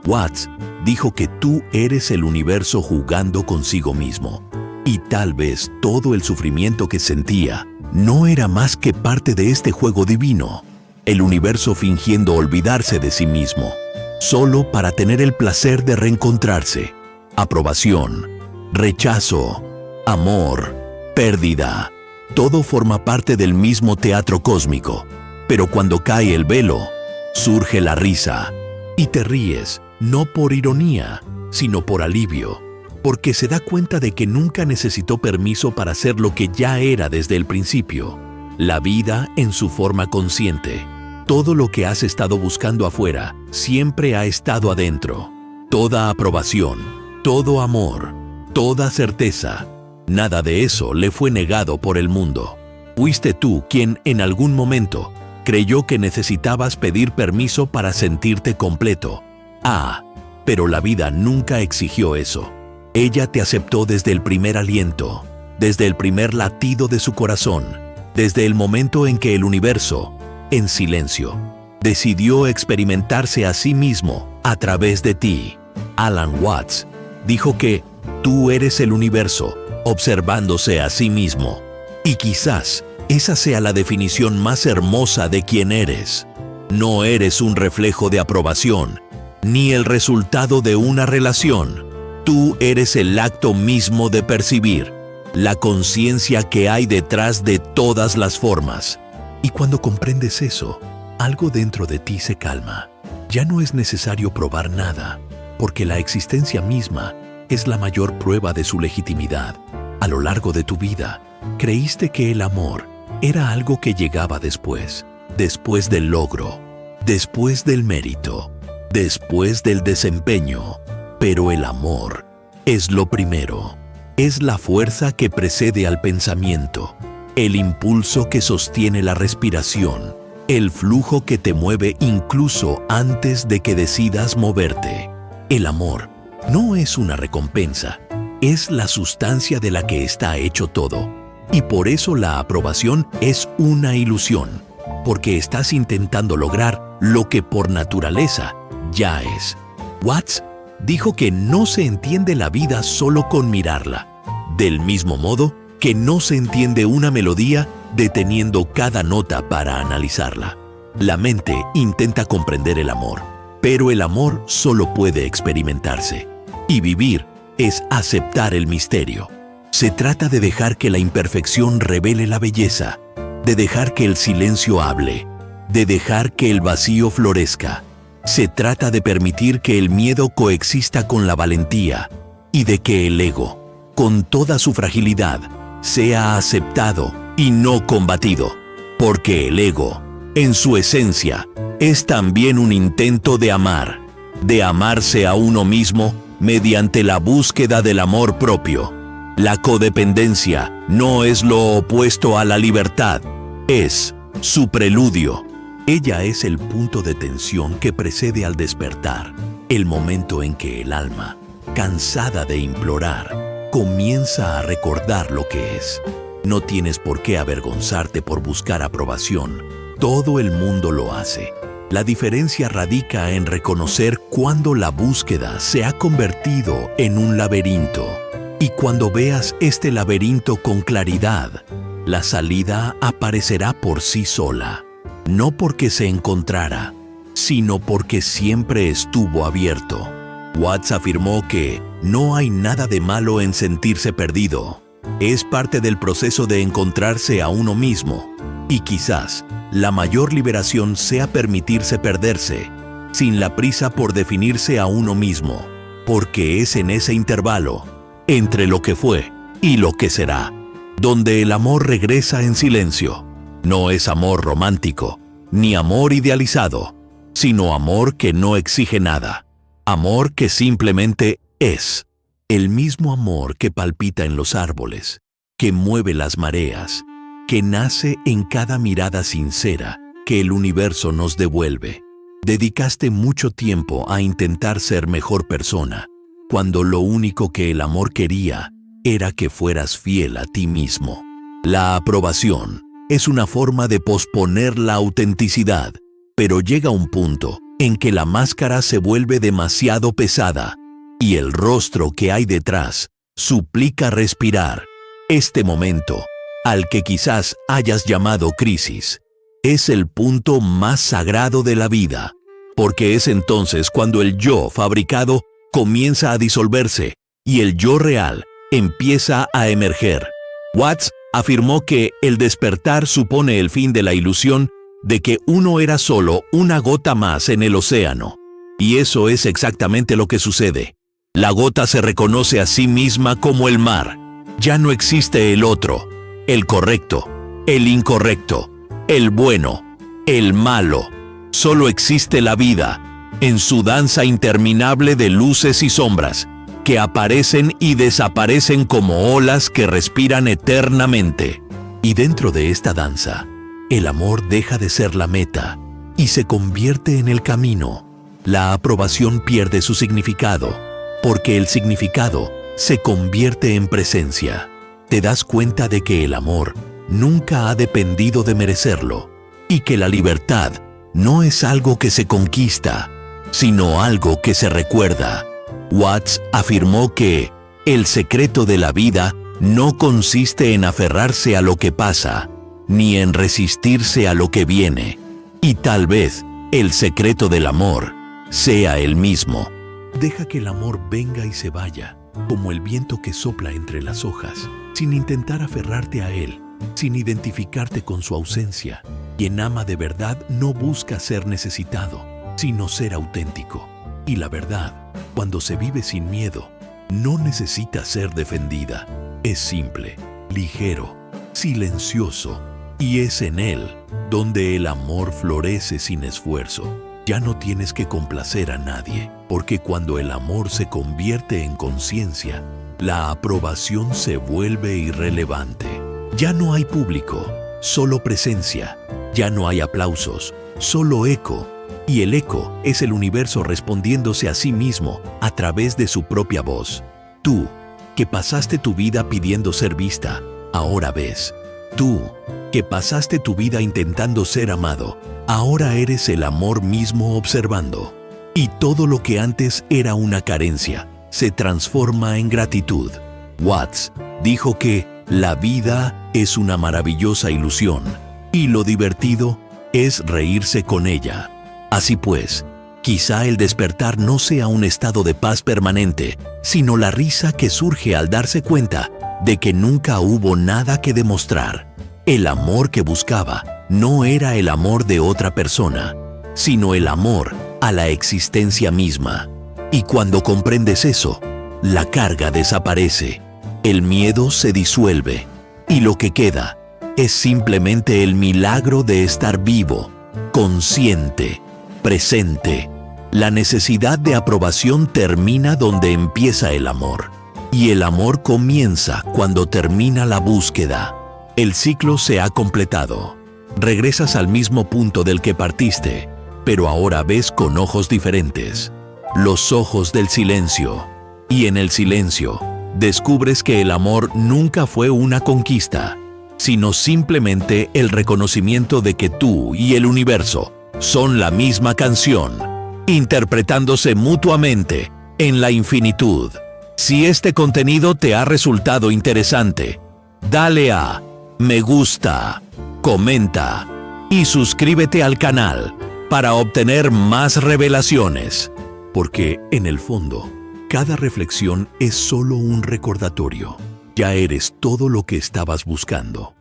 Watts dijo que tú eres el universo jugando consigo mismo. Y tal vez todo el sufrimiento que sentía no era más que parte de este juego divino. El universo fingiendo olvidarse de sí mismo, solo para tener el placer de reencontrarse. Aprobación, rechazo, amor, pérdida. Todo forma parte del mismo teatro cósmico. Pero cuando cae el velo, surge la risa. Y te ríes, no por ironía, sino por alivio, porque se da cuenta de que nunca necesitó permiso para ser lo que ya era desde el principio. La vida en su forma consciente. Todo lo que has estado buscando afuera siempre ha estado adentro. Toda aprobación, todo amor, toda certeza. Nada de eso le fue negado por el mundo. Fuiste tú quien en algún momento creyó que necesitabas pedir permiso para sentirte completo. Pero la vida nunca exigió eso. Ella te aceptó desde el primer aliento, desde el primer latido de su corazón, desde el momento en que el universo, en silencio, decidió experimentarse a sí mismo a través de ti. Alan Watts dijo que tú eres el universo observándose a sí mismo. Y quizás esa sea la definición más hermosa de quién eres. No eres un reflejo de aprobación, ni el resultado de una relación. Tú eres el acto mismo de percibir, la conciencia que hay detrás de todas las formas. Y cuando comprendes eso, algo dentro de ti se calma. Ya no es necesario probar nada, porque la existencia misma es la mayor prueba de su legitimidad. A lo largo de tu vida, creíste que el amor era algo que llegaba después del logro, después del mérito, después del desempeño. Pero el amor es lo primero. Es la fuerza que precede al pensamiento, el impulso que sostiene la respiración, el flujo que te mueve incluso antes de que decidas moverte. El amor no es una recompensa, es la sustancia de la que está hecho todo. Y por eso la aprobación es una ilusión, porque estás intentando lograr lo que por naturaleza ya es. Watts dijo que no se entiende la vida solo con mirarla, del mismo modo que no se entiende una melodía deteniendo cada nota para analizarla. La mente intenta comprender el amor, pero el amor solo puede experimentarse. Y vivir es aceptar el misterio. Se trata de dejar que la imperfección revele la belleza, de dejar que el silencio hable, de dejar que el vacío florezca. Se trata de permitir que el miedo coexista con la valentía y de que el ego, con toda su fragilidad, sea aceptado y no combatido. Porque el ego, en su esencia, es también un intento de amarse a uno mismo mediante la búsqueda del amor propio. La codependencia no es lo opuesto a la libertad, es su preludio. Ella es el punto de tensión que precede al despertar, el momento en que el alma, cansada de implorar, comienza a recordar lo que es. No tienes por qué avergonzarte por buscar aprobación. Todo el mundo lo hace. La diferencia radica en reconocer cuando la búsqueda se ha convertido en un laberinto. Y cuando veas este laberinto con claridad, la salida aparecerá por sí sola. No porque se encontrara, sino porque siempre estuvo abierto. Watts afirmó que no hay nada de malo en sentirse perdido. Es parte del proceso de encontrarse a uno mismo. Y quizás la mayor liberación sea permitirse perderse, sin la prisa por definirse a uno mismo, porque es en ese intervalo, entre lo que fue y lo que será, donde el amor regresa en silencio. No es amor romántico, ni amor idealizado, sino amor que no exige nada. Amor que simplemente es. El mismo amor que palpita en los árboles, que mueve las mareas, que nace en cada mirada sincera que el universo nos devuelve. Dedicaste mucho tiempo a intentar ser mejor persona, cuando lo único que el amor quería era que fueras fiel a ti mismo. La aprobación es una forma de posponer la autenticidad, pero llega un punto en que la máscara se vuelve demasiado pesada y el rostro que hay detrás suplica respirar. Este momento, al que quizás hayas llamado crisis, es el punto más sagrado de la vida, porque es entonces cuando el yo fabricado comienza a disolverse y el yo real empieza a emerger. Watts afirmó que el despertar supone el fin de la ilusión de que uno era solo una gota más en el océano. Y eso es exactamente lo que sucede. La gota se reconoce a sí misma como el mar. Ya no existe el otro, el correcto, el incorrecto, el bueno, el malo. Solo existe la vida, en su danza interminable de luces y sombras, que aparecen y desaparecen como olas que respiran eternamente. Y dentro de esta danza, el amor deja de ser la meta y se convierte en el camino. La aprobación pierde su significado, porque el significado se convierte en presencia. Te das cuenta de que el amor nunca ha dependido de merecerlo y que la libertad no es algo que se conquista, sino algo que se recuerda. Watts afirmó que el secreto de la vida no consiste en aferrarse a lo que pasa, ni en resistirse a lo que viene. Y tal vez el secreto del amor sea el mismo. Deja que el amor venga y se vaya, como el viento que sopla entre las hojas, sin intentar aferrarte a él, sin identificarte con su ausencia. Quien ama de verdad no busca ser necesitado, sino ser auténtico. Y la verdad, cuando se vive sin miedo, no necesita ser defendida. Es simple, ligero, silencioso, y es en él donde el amor florece sin esfuerzo. Ya no tienes que complacer a nadie, porque cuando el amor se convierte en conciencia, la aprobación se vuelve irrelevante. Ya no hay público, solo presencia. Ya no hay aplausos, solo eco. Y el eco es el universo respondiéndose a sí mismo a través de su propia voz. Tú, que pasaste tu vida pidiendo ser vista, Ahora ves, tú, que pasaste tu vida intentando ser amado, ahora eres el amor mismo observando. Y todo lo que antes era una carencia, se transforma en gratitud. Watts dijo que la vida es una maravillosa ilusión y lo divertido es reírse con ella. Así pues, quizá el despertar no sea un estado de paz permanente, sino la risa que surge al darse cuenta de que nunca hubo nada que demostrar. El amor que buscaba no era el amor de otra persona, sino el amor a la existencia misma. Y cuando comprendes eso, la carga desaparece, el miedo se disuelve, y lo que queda es simplemente el milagro de estar vivo, consciente, presente. La necesidad de aprobación termina donde empieza el amor, y el amor comienza cuando termina la búsqueda. El ciclo se ha completado. Regresas al mismo punto del que partiste, pero ahora ves con ojos diferentes, los ojos del silencio. Y en el silencio, descubres que el amor nunca fue una conquista, sino simplemente el reconocimiento de que tú y el universo son la misma canción, interpretándose mutuamente en la infinitud. Si este contenido te ha resultado interesante, dale a me gusta, comenta y suscríbete al canal para obtener más revelaciones, porque en el fondo, cada reflexión es solo un recordatorio. Ya eres todo lo que estabas buscando.